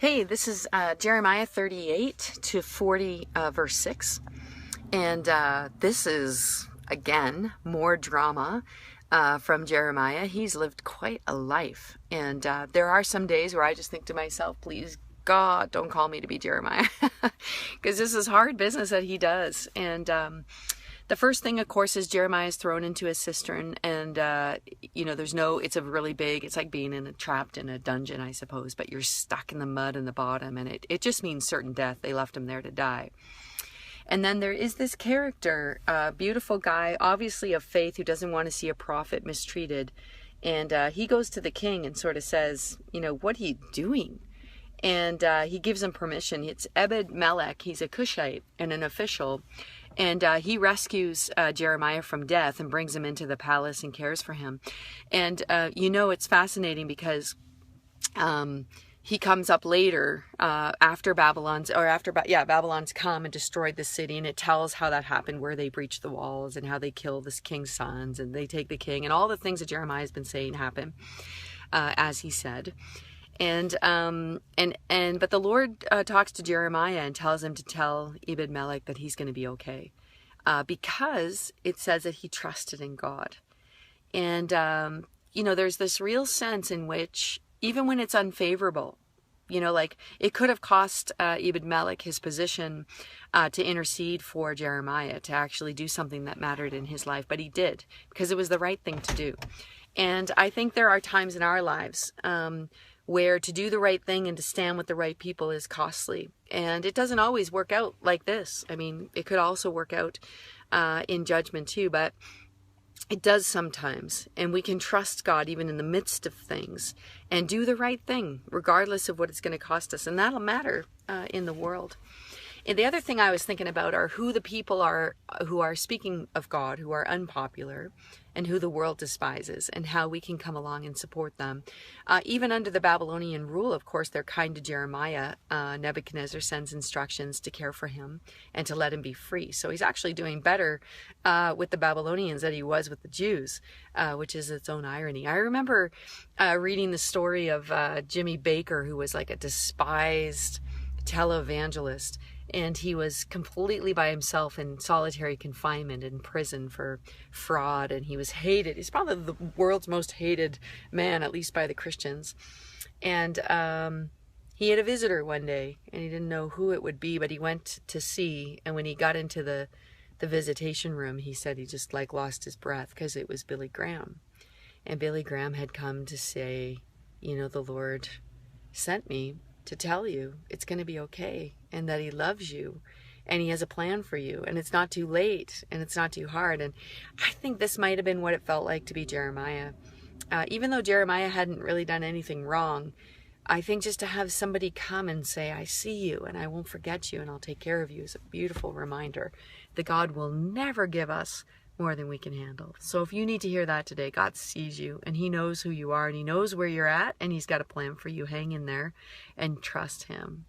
Hey, this is Jeremiah 38 to 40, verse 6. And this is, again, more drama from Jeremiah. He's lived quite a life. And there are some days where I just think to myself, please, God, don't call me to be Jeremiah. Because this is hard business that he does. And the first thing, of course, is Jeremiah is thrown into a cistern, and it's a really big, it's like being trapped in a dungeon, I suppose, but you're stuck in the mud in the bottom, and it just means certain death. They left him there to die. And then there is this character, a beautiful guy, obviously of faith, who doesn't want to see a prophet mistreated. And he goes to the king and sort of says, what are you doing? And he gives him permission. It's Ebed-Melech. He's a Cushite and an official. And he rescues Jeremiah from death and brings him into the palace and cares for him. And, it's fascinating because he comes up later after Babylon's come and destroyed the city. And it tells how that happened, where they breached the walls and how they kill this king's sons and they take the king. And all the things that Jeremiah has been saying happen as he said. But the Lord talks to Jeremiah and tells him to tell Ebed-Melech that he's going to be okay, because it says that he trusted in God. And there's this real sense in which, even when it's unfavorable, it could have cost Ebed-Melech his position to intercede for Jeremiah, to actually do something that mattered in his life, but he did, because it was the right thing to do. And I think there are times in our lives where to do the right thing and to stand with the right people is costly. And it doesn't always work out like this. I mean, it could also work out in judgment too, but it does sometimes. And we can trust God even in the midst of things and do the right thing, regardless of what it's going to cost us. And that'll matter in the world. And the other thing I was thinking about are who the people are who are speaking of God, who are unpopular, and who the world despises, and how we can come along and support them. Even under the Babylonian rule, of course, they're kind to Jeremiah. Nebuchadnezzar sends instructions to care for him and to let him be free. So he's actually doing better with the Babylonians than he was with the Jews, which is its own irony. I remember reading the story of Jimmy Baker, who was like a despised televangelist. And he was completely by himself in solitary confinement in prison for fraud. And he was hated. He's probably the world's most hated man, at least by the Christians. And he had a visitor one day, and he didn't know who it would be, but he went to see. And when he got into the visitation room, he said he just lost his breath, because it was Billy Graham. And Billy Graham had come to say, the Lord sent me to tell you it's going to be okay, and that he loves you, and he has a plan for you, and it's not too late, and it's not too hard. And I think this might have been what it felt like to be Jeremiah. Even though Jeremiah hadn't really done anything wrong, I think just to have somebody come and say, I see you, and I won't forget you, and I'll take care of you, is a beautiful reminder that God will never give us more than we can handle. So if you need to hear that today, God sees you, and he knows who you are, and he knows where you're at, and he's got a plan for you. Hang in there and trust him.